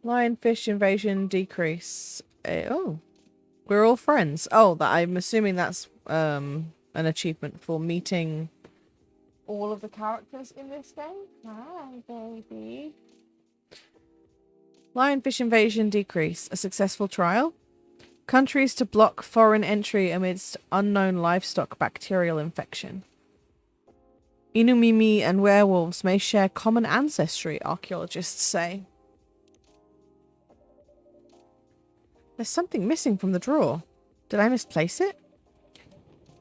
Lionfish invasion decrease. Oh, we're all friends. Oh, that I'm assuming that's an achievement for meeting all of the characters in this game. Hi, baby. Lionfish invasion decrease. A successful trial. Countries to block foreign entry amidst unknown livestock bacterial infection. Inumimi and werewolves may share common ancestry, archaeologists say. There's something missing from the drawer. Did I misplace it?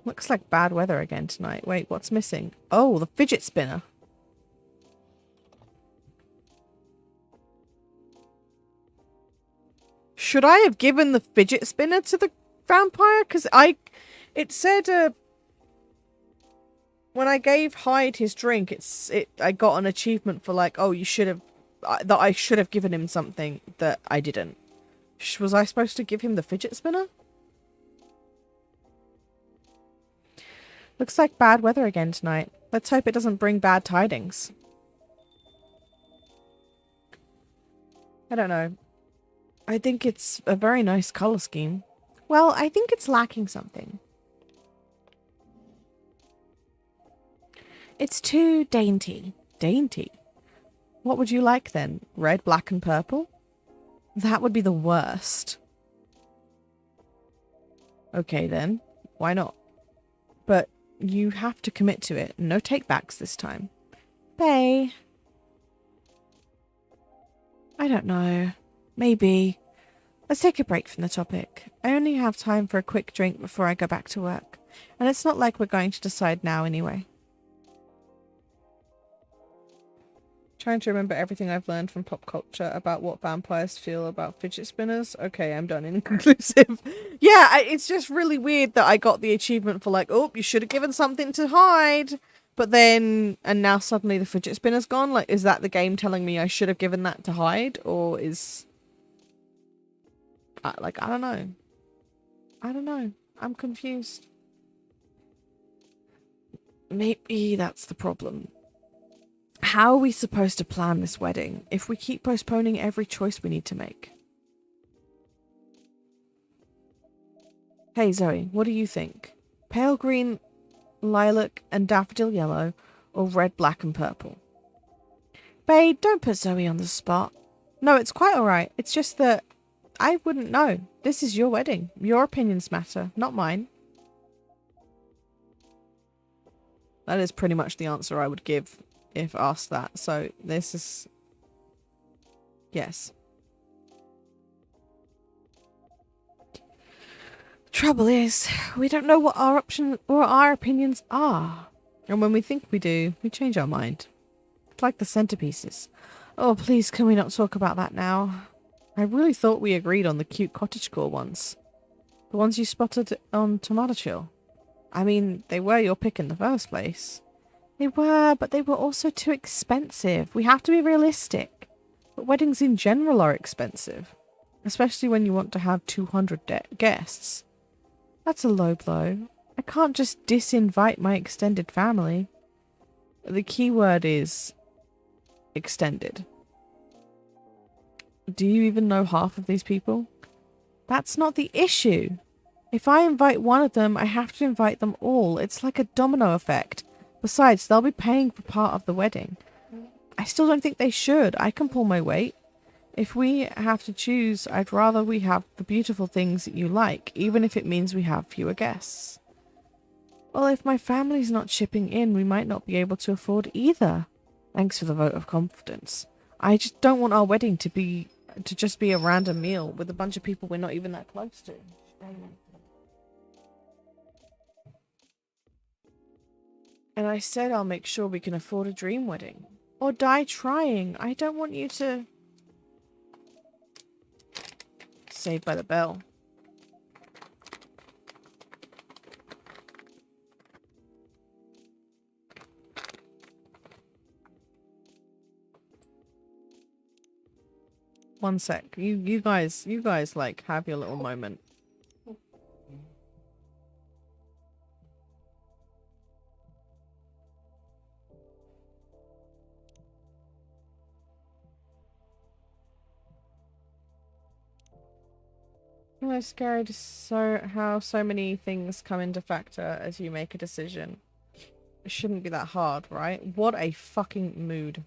Looks like bad weather again tonight. Wait, what's missing? Oh, the fidget spinner. Should I have given the fidget spinner to the vampire? Because it said, when I gave Hyde his drink, I got an achievement for like, oh, you should have, that I should have given him something that I didn't. Was I supposed to give him the fidget spinner? Looks like bad weather again tonight. Let's hope it doesn't bring bad tidings. I don't know. I think it's a very nice colour scheme. Well, I think it's lacking something. It's too dainty. Dainty? What would you like then? Red, black and purple? That would be the worst. Okay then. Why not? But you have to commit to it. No takebacks this time. Bae. I don't know. Maybe. Let's take a break from the topic. I only have time for a quick drink before I go back to work. And it's not like we're going to decide now anyway. Trying to remember everything I've learned from pop culture about what vampires feel about fidget spinners. Okay, I'm done. Inconclusive. Yeah, it's just really weird that I got the achievement for like, oh, you should have given something to Hyde. But then, and now suddenly the fidget spinner's gone. Like, is that the game telling me I should have given that to Hyde? Or is... I don't know. I don't know. I'm confused. Maybe that's the problem. How are we supposed to plan this wedding if we keep postponing every choice we need to make? Hey Zoe, what do you think? Pale green, lilac and daffodil yellow, or red, black and purple? Babe, don't put Zoe on the spot. No, it's quite alright. It's just that I wouldn't know. This is your wedding. Your opinions matter, not mine. That is pretty much the answer I would give if asked that. So this is... Yes. Trouble is, we don't know what our options or our opinions are. And when we think we do, we change our mind. It's like the centerpieces. Oh, please, can we not talk about that now? I really thought we agreed on the cute cottagecore ones. The ones you spotted on Tomato Chill. I mean, they were your pick in the first place. They were, but they were also too expensive. We have to be realistic. But weddings in general are expensive. Especially when you want to have 200 guests. That's a low blow. I can't just disinvite my extended family. The key word is extended. Do you even know half of these people? That's not the issue. If I invite one of them, I have to invite them all. It's like a domino effect. Besides, they'll be paying for part of the wedding. I still don't think they should. I can pull my weight. If we have to choose, I'd rather we have the beautiful things that you like, even if it means we have fewer guests. Well, if my family's not chipping in, we might not be able to afford either. Thanks for the vote of confidence. I just don't want our wedding to just be a random meal with a bunch of people we're not even that close to. And I said I'll make sure we can afford a dream wedding. Or die trying. I don't want you to... Saved by the Bell. One sec. You guys, like, have your little moment. I'm scared how so many things come into factor as you make a decision. It shouldn't be that hard, right? What a fucking mood.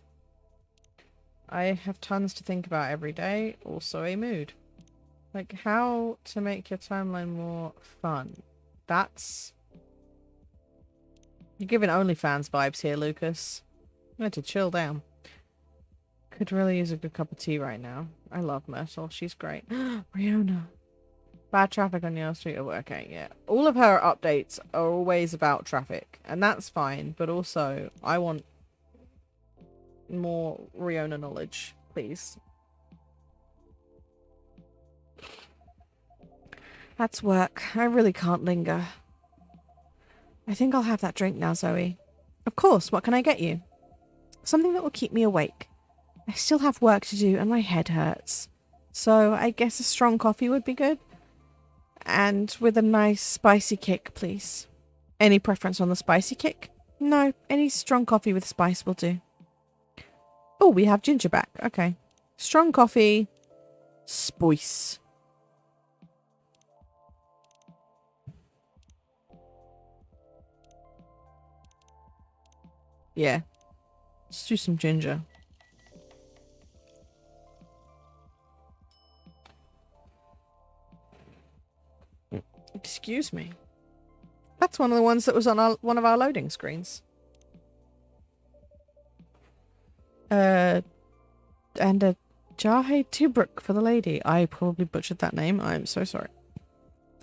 I have tons to think about every day. Also a mood. Like, how to make your timeline more fun. That's... You're giving OnlyFans vibes here, Lucas. You need to chill down. Could really use a good cup of tea right now. I love Myrtle. She's great. Riona. Bad traffic on your street. Oh, okay, yeah. All of her updates are always about traffic. And that's fine. But also, I want more Riona knowledge, please. That's work. I really can't linger. I think I'll have that drink now, Zoe. Of course. What can I get you? Something that will keep me awake. I still have work to do and my head hurts. So I guess a strong coffee would be good. And with a nice spicy kick, please. Any preference on the spicy kick? No, any strong coffee with spice will do. Oh, we have ginger back. Okay. Strong coffee. Spice. Yeah. Let's do some ginger. Excuse me. That's one of the ones that was on one of our loading screens. And a Jahe Tubruk for the lady. I probably butchered that name. I'm so sorry.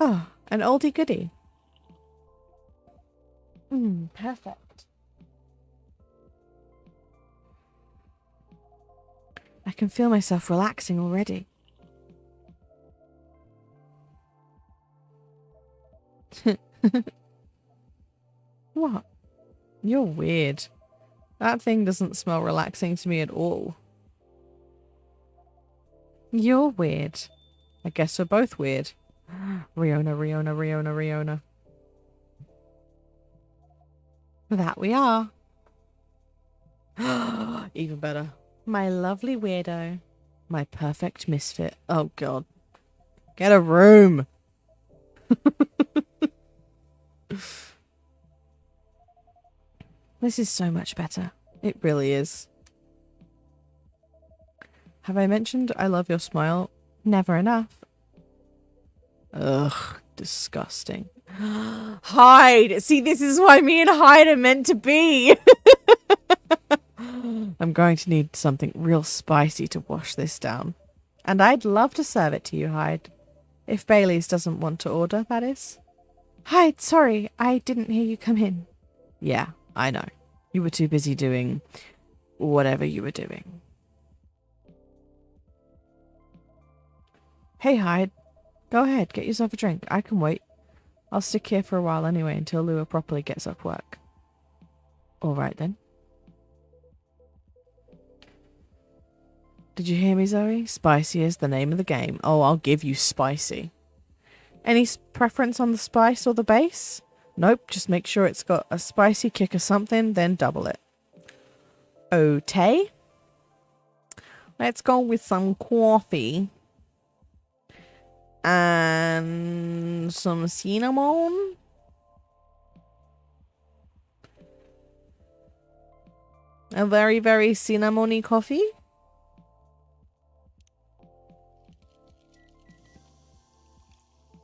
Oh, an oldie goodie. Perfect. I can feel myself relaxing already. What? You're weird. That thing doesn't smell relaxing to me at all. You're weird. I guess we're both weird. Riona, Riona, Riona, Riona. That we are. Even better. My lovely weirdo. My perfect misfit. Oh god. Get a room. This is so much better. It really is. Have I mentioned I love your smile? Never enough. Ugh, disgusting. Hyde! See, this is why me and Hyde are meant to be. I'm going to need something real spicy to wash this down. And I'd love to serve it to you, Hyde. If Bailey's doesn't want to order, that is. Hyde, sorry, I didn't hear you come in. Yeah, I know. You were too busy doing whatever you were doing. Hey, Hyde. Go ahead, get yourself a drink. I can wait. I'll stick here for a while anyway until Lua properly gets off work. Alright then. Did you hear me, Zoe? Spicy is the name of the game. Oh, I'll give you spicy. Any preference on the spice or the base? Nope, just make sure it's got a spicy kick or something, then double it. Okay. Let's go with some coffee. And some cinnamon. A very, very cinnamony coffee.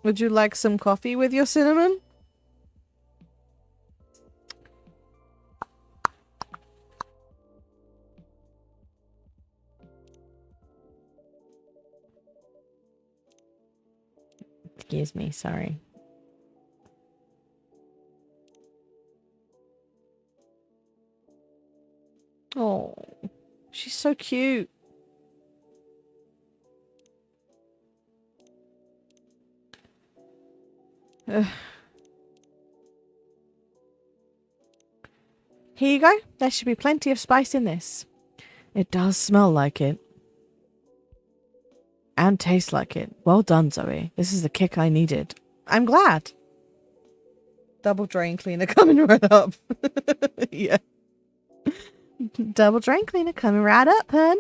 Would you like some coffee with your cinnamon? Excuse me, sorry. Oh, she's so cute. Ugh. Here you go. There should be plenty of spice in this. It does smell like it. And taste like it. Well done, Zoe. This is the kick I needed. I'm glad. Double drain cleaner coming right up. Yeah. Double drain cleaner coming right up, hun.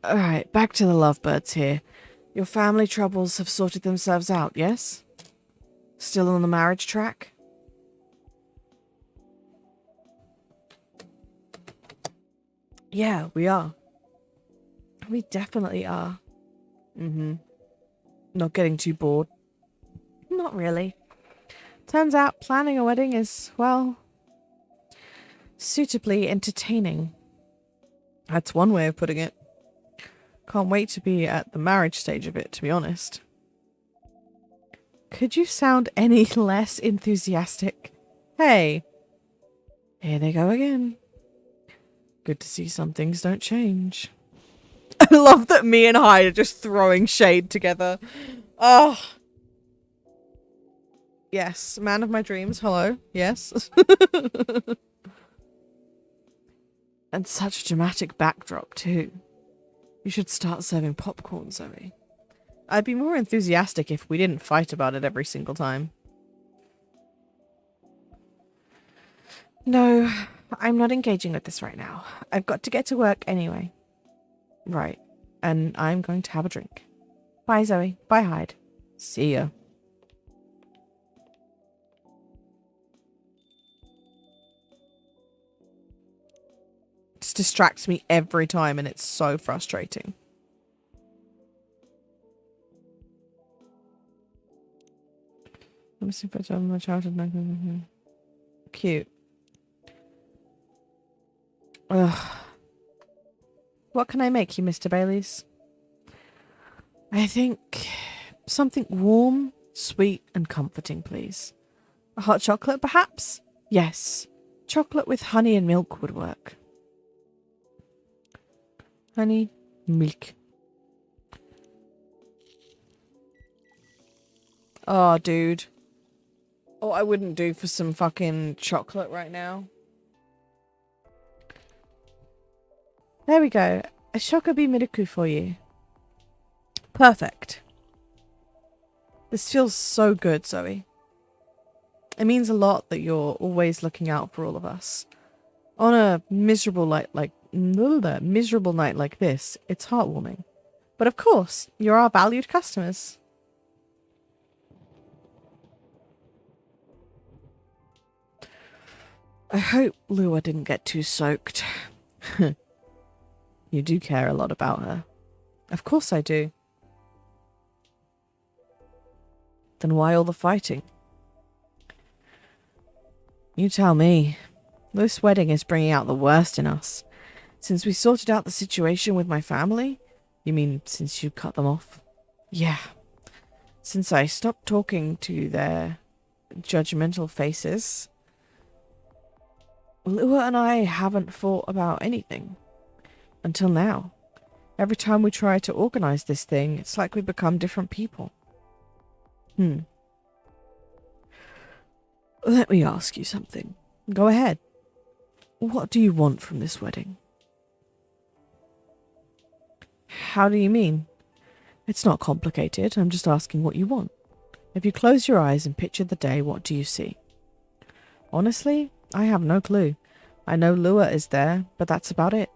Alright, back to the lovebirds here. Your family troubles have sorted themselves out, yes? Still on the marriage track? Yeah, we are. We definitely are. Not getting too bored? Not really. Turns out planning a wedding is, well, suitably entertaining. That's one way of putting it. Can't wait to be at the marriage stage of it, to be honest. Could you sound any less enthusiastic? Hey, here they go again. Good to see some things don't change. I love that me and Hyde are just throwing shade together. Oh. Yes, man of my dreams. Hello. Yes. And such a dramatic backdrop, too. You should start serving popcorn, Zoe. I'd be more enthusiastic if we didn't fight about it every single time. No, I'm not engaging with this right now. I've got to get to work anyway. Right. And I'm going to have a drink. Bye, Zoe. Bye, Hyde. See ya. Just distracts me every time and it's so frustrating. Let me see if I my childhood. Cute. Ugh. What can I make you, Mr. Baileys? I think something warm, sweet, and comforting, please. A hot chocolate, perhaps? Yes. Chocolate with honey and milk would work. Honey, milk. Oh, dude. Oh, I wouldn't do for some fucking chocolate right now. There we go. A shokobi miruku for you. Perfect. This feels so good, Zoe. It means a lot that you're always looking out for all of us. On a miserable night like this, it's heartwarming. But of course, you're our valued customers. I hope Lua didn't get too soaked. You do care a lot about her. Of course I do. Then why all the fighting? You tell me. This wedding is bringing out the worst in us. Since we sorted out the situation with my family? You mean since you cut them off? Yeah. Since I stopped talking to their judgmental faces. Lua and I haven't fought about anything. Until now. Every time we try to organize this thing, it's like we become different people. Let me ask you something. Go ahead. What do you want from this wedding? How do you mean? It's not complicated. I'm just asking what you want. If you close your eyes and picture the day, what do you see? Honestly, I have no clue. I know Lua is there, but that's about it.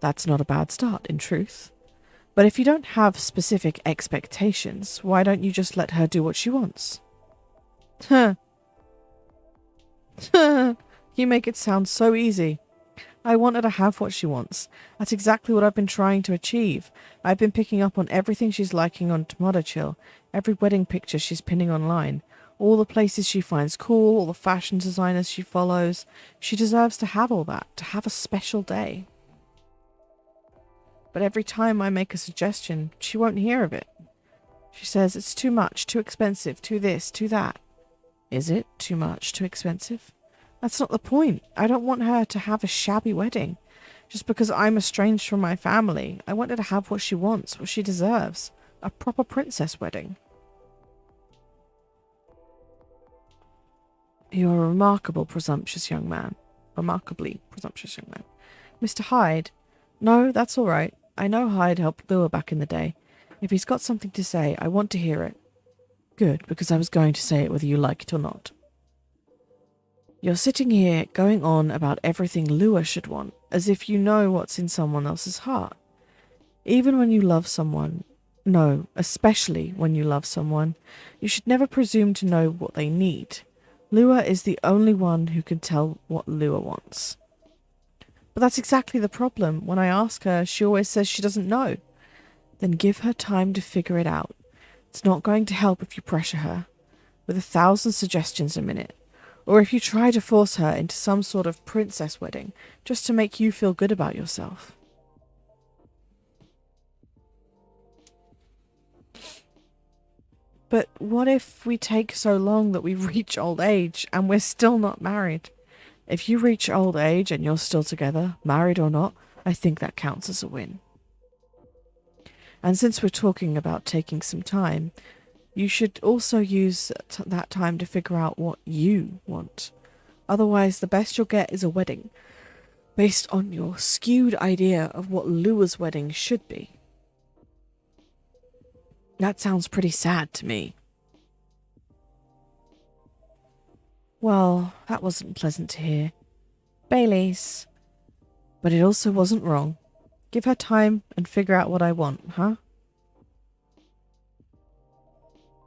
That's not a bad start, in truth. But if you don't have specific expectations, why don't you just let her do what she wants? Huh. You make it sound so easy. I want her to have what she wants. That's exactly what I've been trying to achieve. I've been picking up on everything she's liking on Tomato Chill, every wedding picture she's pinning online, all the places she finds cool, all the fashion designers she follows. She deserves to have all that, to have a special day. But every time I make a suggestion, she won't hear of it. She says it's too much, too expensive, too this, too that. Is it too much, too expensive? That's not the point. I don't want her to have a shabby wedding. Just because I'm estranged from my family, I want her to have what she wants, what she deserves. A proper princess wedding. You're a remarkably presumptuous young man. Mr. Hyde? No, that's all right. I know Hyde helped Lua back in the day. If he's got something to say, I want to hear it. Good, because I was going to say it whether you like it or not. You're sitting here going on about everything Lua should want, as if you know what's in someone else's heart. Even when you love someone, no, especially when you love someone, you should never presume to know what they need. Lua is the only one who can tell what Lua wants. But that's exactly the problem. When I ask her, she always says she doesn't know. Then give her time to figure it out. It's not going to help if you pressure her with 1,000 suggestions a minute, or if you try to force her into some sort of princess wedding just to make you feel good about yourself. But what if we take so long that we reach old age and we're still not married? If you reach old age and you're still together, married or not, I think that counts as a win. And since we're talking about taking some time, you should also use that time to figure out what you want. Otherwise, the best you'll get is a wedding, based on your skewed idea of what Lua's wedding should be. That sounds pretty sad to me. Well, that wasn't pleasant to hear. Bailey's. But it also wasn't wrong. Give her time and figure out what I want, huh?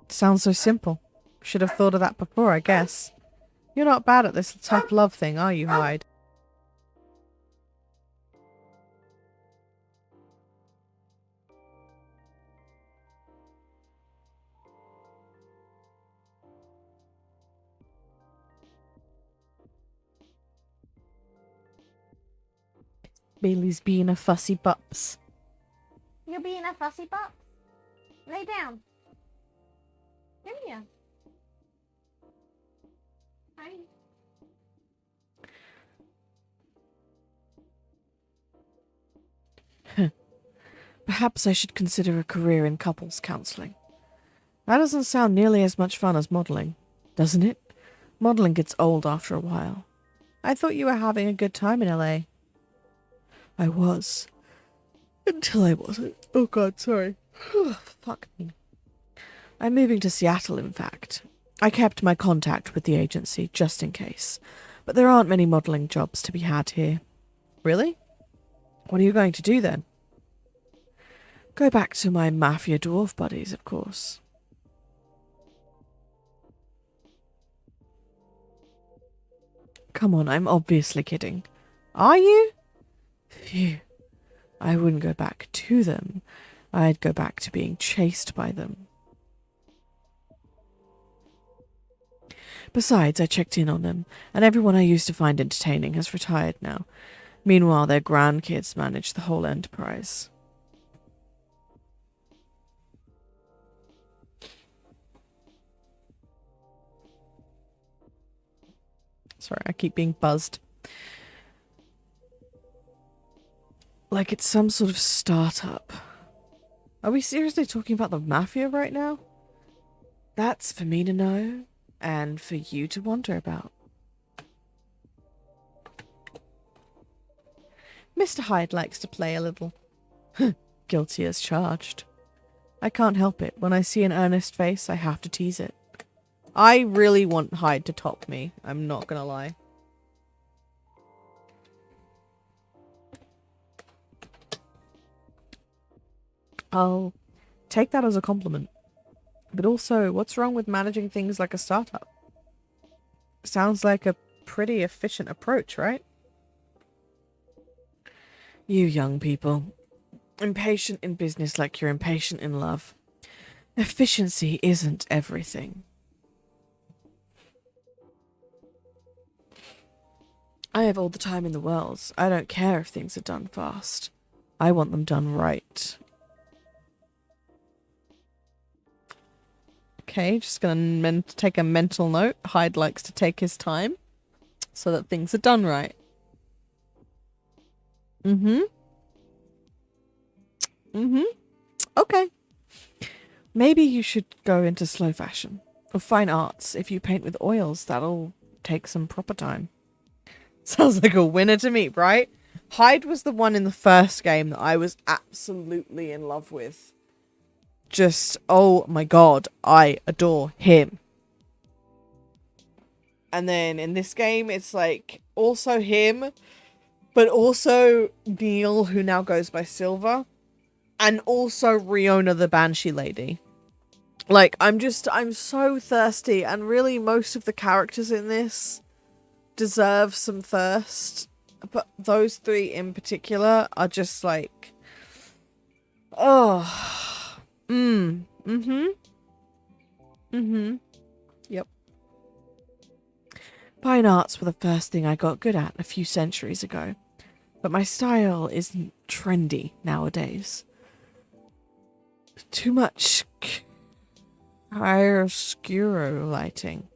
Sounds so simple. Should have thought of that before, I guess. You're not bad at this tough love thing, are you, Hyde? Bailey's being a fussy pups. You're being a fussy pup. Lay down. Come here. Hi. Perhaps I should consider a career in couples counselling. That doesn't sound nearly as much fun as modelling, doesn't it? Modelling gets old after a while. I thought you were having a good time in LA. I was. Until I wasn't. Oh god, sorry. Fuck me. I'm moving to Seattle, in fact. I kept my contact with the agency, just in case. But there aren't many modelling jobs to be had here. Really? What are you going to do then? Go back to my mafia dwarf buddies, of course. Come on, I'm obviously kidding. Are you? Phew. I wouldn't go back to them. I'd go back to being chased by them. Besides, I checked in on them, and everyone I used to find entertaining has retired now. Meanwhile, their grandkids manage the whole enterprise. Sorry, I keep being buzzed. Like it's some sort of startup. Are we seriously talking about the mafia right now? That's for me to know, and for you to wonder about. Mr. Hyde likes to play a little. Guilty as charged. I can't help it. When I see an earnest face, I have to tease it. I really want Hyde to top me. I'm not gonna lie. I'll take that as a compliment. But also, what's wrong with managing things like a startup? Sounds like a pretty efficient approach, right? You young people. Impatient in business like you're impatient in love. Efficiency isn't everything. I have all the time in the world. I don't care if things are done fast. I want them done right. Okay, just gonna take a mental note. Hyde likes to take his time so that things are done right. Okay. Maybe you should go into slow fashion. Or fine arts. If you paint with oils, that'll take some proper time. Sounds like a winner to me, right? Hyde was the one in the first game that I was absolutely in love with. Just, oh my god, I adore him. And then in this game, it's like also him, but also Neil, who now goes by Silver. and also Riona the Banshee Lady. Like, I'm so thirsty, and really most of the characters in this deserve some thirst. But those three in particular are just like, oh, yep. Fine arts were the first thing I got good at a few centuries ago, but my style isn't trendy nowadays. Too much chiaroscuro lighting.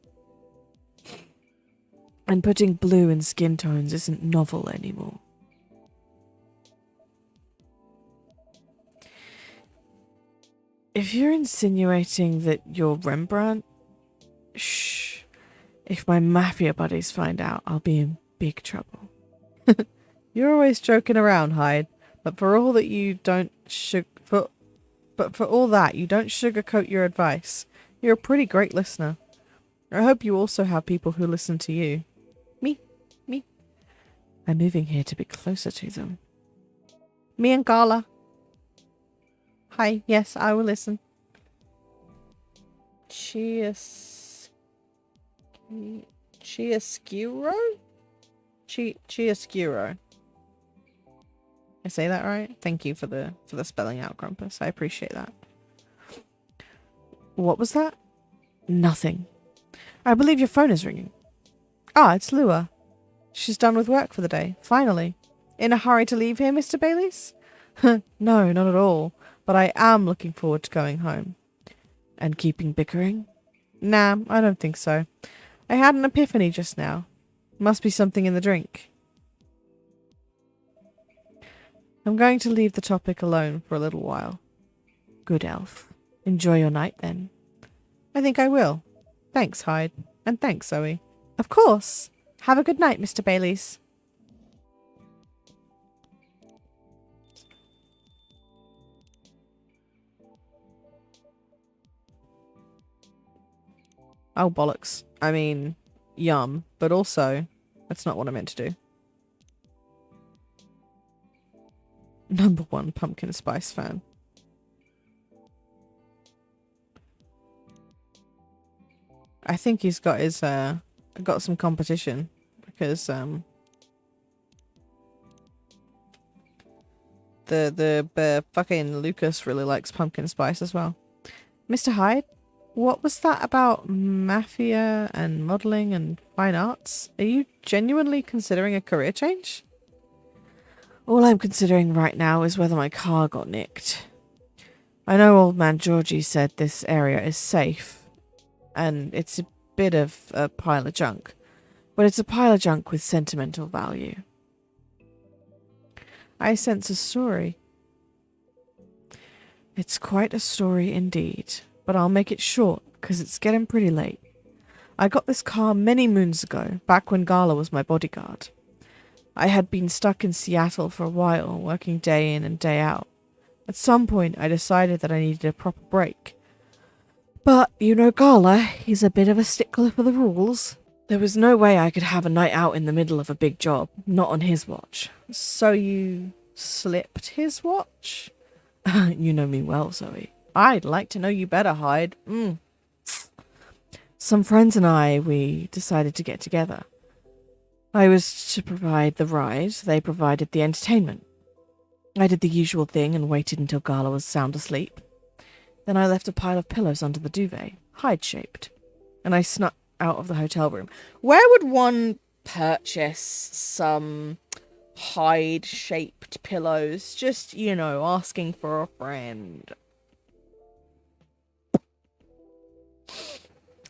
And putting blue in skin tones isn't novel anymore. If you're insinuating that you're Rembrandt, shh. If my mafia buddies find out, I'll be in big trouble. You're always joking around, Hyde, but for all that you don't sugarcoat your advice. You're a pretty great listener. I hope you also have people who listen to you. Me. I'm moving here to be closer to them. Me and Gala. Hi, yes, I will listen. Chiaroscuro? Chiaroscuro. I say that right? Thank you for the spelling out, Grumpus. I appreciate that. What was that? Nothing. I believe your phone is ringing. Ah, it's Lua. She's done with work for the day, finally. In a hurry to leave here, Mr. Bayliss? No, not at all. But I am looking forward to going home. And keeping bickering? Nah, I don't think so. I had an epiphany just now. Must be something in the drink. I'm going to leave the topic alone for a little while. Good elf. Enjoy your night then. I think I will. Thanks, Hyde. And thanks, Zoe. Of course. Have a good night, Mr. Bayliss. Oh, bollocks. I mean, yum. But also, that's not what I meant to do. #1 pumpkin spice fan. I think he's got his, got some competition. Because, the fucking Lucas really likes pumpkin spice as well. Mr. Hyde? What was that about mafia and modelling and fine arts? Are you genuinely considering a career change? All I'm considering right now is whether my car got nicked. I know old man Georgie said this area is safe, and it's a bit of a pile of junk, but it's a pile of junk with sentimental value. I sense a story. It's quite a story indeed, but I'll make it short, because it's getting pretty late. I got this car many moons ago, back when Gala was my bodyguard. I had been stuck in Seattle for a while, working day in and day out. At some point, I decided that I needed a proper break. But, you know Gala, he's a bit of a stickler for the rules. There was no way I could have a night out in the middle of a big job, not on his watch. So you slipped his watch? You know me well, Zoe. I'd like to know you better, Hyde. Some friends and we decided to get together. I was to provide the ride, they provided the entertainment. I did the usual thing and waited until Gala was sound asleep. Then I left a pile of pillows under the duvet, hide-shaped, and I snuck out of the hotel room. Where would one purchase some hide-shaped pillows? Just, you know, asking for a friend.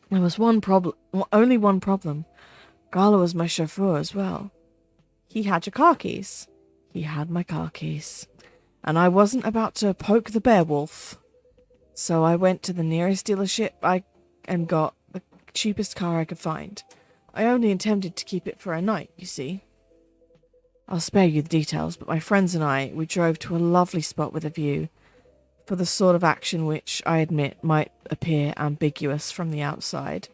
There was only one problem. Gala was my chauffeur as well. He had your car keys. He had my car keys. And I wasn't about to poke the bear wolf. So I went to the nearest dealership and got the cheapest car I could find. I only intended to keep it for a night, you see. I'll spare you the details, but my friends and we drove to a lovely spot with a view, for the sort of action which, I admit, might appear ambiguous from the outside,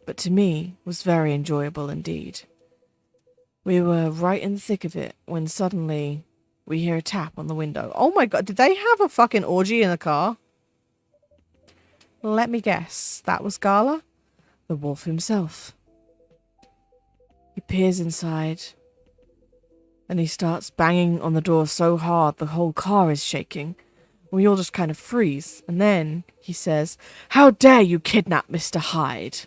but to me was very enjoyable indeed. We were right in the thick of it when suddenly We hear a tap on the window. Oh my god, did they have a fucking orgy in the car? Let me guess. That was Gala? The wolf himself. He peers inside. And he starts banging on the door so hard the whole car is shaking. We all just kind of freeze. And then he says, "How dare you kidnap Mr. Hyde?"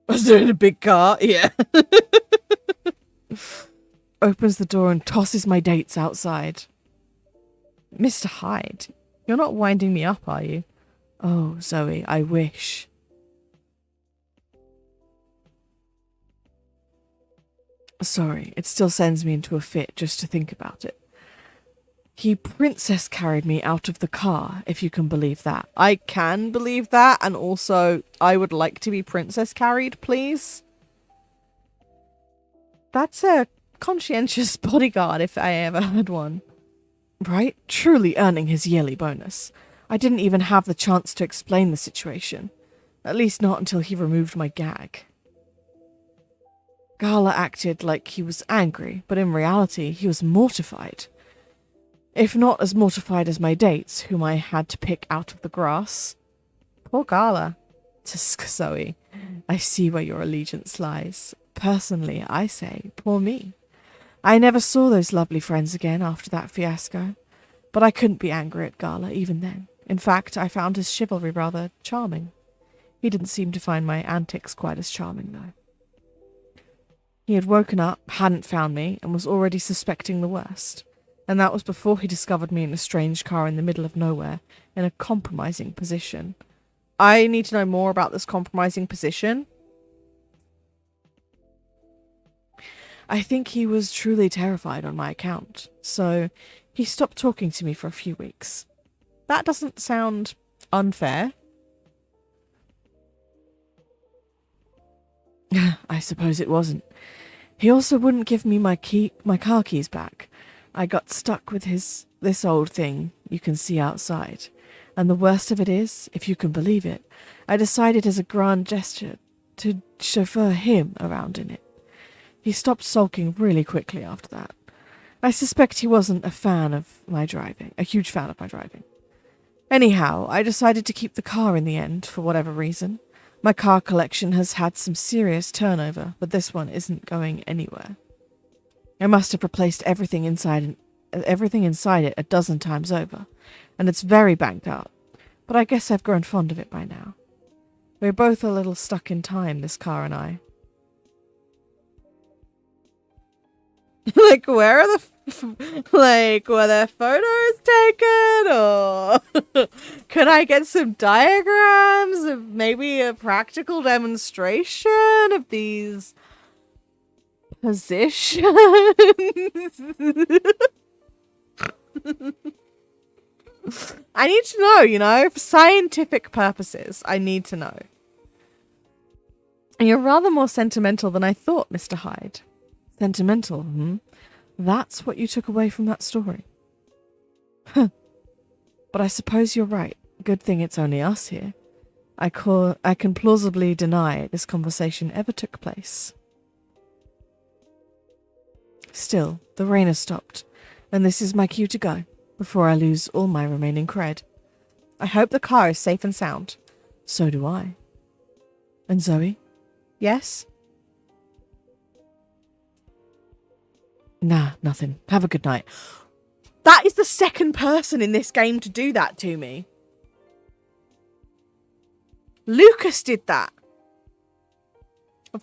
Was there in a big car? Yeah. Opens the door and tosses my dates outside. Mr. Hyde, you're not winding me up, are you? Oh, Zoe, I wish. Sorry, it still sends me into a fit just to think about it. He princess carried me out of the car, if you can believe that. I can believe that, and also, I would like to be princess carried, please. That's a conscientious bodyguard if I ever had one. Right? Truly earning his yearly bonus. I didn't even have the chance to explain the situation. At least not until he removed my gag. Gala acted like he was angry, but in reality, he was mortified. If not as mortified as my dates, whom I had to pick out of the grass. Poor Gala. Tisk, Zoe. I see where your allegiance lies. Personally, I say, poor me. I never saw those lovely friends again after that fiasco, but I couldn't be angry at Gala even then. In fact, I found his chivalry rather charming. He didn't seem to find my antics quite as charming, though. He had woken up, hadn't found me, and was already suspecting the worst. And that was before he discovered me in a strange car in the middle of nowhere, in a compromising position. I need to know more about this compromising position. I think he was truly terrified on my account, so he stopped talking to me for a few weeks. That doesn't sound unfair. I suppose it wasn't. He also wouldn't give me my car keys back. I got stuck with this old thing you can see outside. And the worst of it is, if you can believe it, I decided as a grand gesture to chauffeur him around in it. He stopped sulking really quickly after that. I suspect he wasn't a huge fan of my driving. Anyhow, I decided to keep the car in the end, for whatever reason. My car collection has had some serious turnover, but this one isn't going anywhere. I must have replaced everything inside it a dozen times over, and it's very banged up, but I guess I've grown fond of it by now. We're both a little stuck in time, this car and I. Like, where are were there photos taken, or can I get some diagrams of maybe a practical demonstration of these positions? I need to know, for scientific purposes, I need to know. And you're rather more sentimental than I thought, Mr. Hyde. Sentimental, That's what you took away from that story. Huh. But I suppose you're right. Good thing it's only us here. I can plausibly deny this conversation ever took place. Still, the rain has stopped, and this is my cue to go, before I lose all my remaining cred. I hope the car is safe and sound. So do I. And Zoe? Yes? Nah, nothing. Have a good night. That is the second person in this game to do that to me. Lucas did that.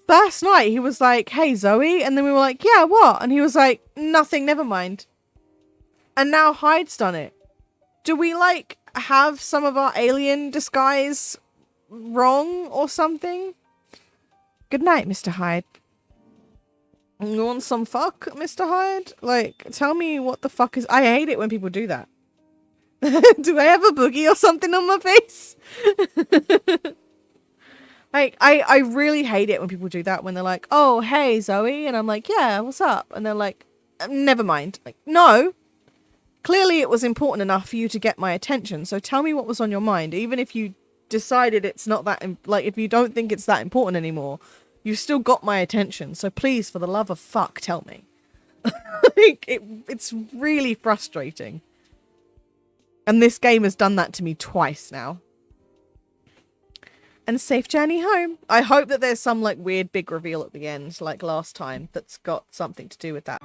First night, he was like, "Hey, Zoe." And then we were like, "Yeah, what?" And he was like, "Nothing, never mind." And now Hyde's done it. Do we, have some of our alien disguise wrong or something? Good night, Mr. Hyde. You want some fuck, Mr. Hyde? Tell me what the fuck is... I hate it when people do that. Do I have a boogie or something on my face? I really hate it when people do that, when they're like, "Oh, hey, Zoe." And I'm like, "Yeah, what's up?" And they're like, "Never mind." No. Clearly it was important enough for you to get my attention, so tell me what was on your mind. Even if you decided it's not that... if you don't think it's that important anymore... You still got my attention, so please, for the love of fuck, tell me. Like, it's really frustrating. And this game has done that to me twice now. And safe journey home. I hope that there's some like weird big reveal at the end, like last time, that's got something to do with that.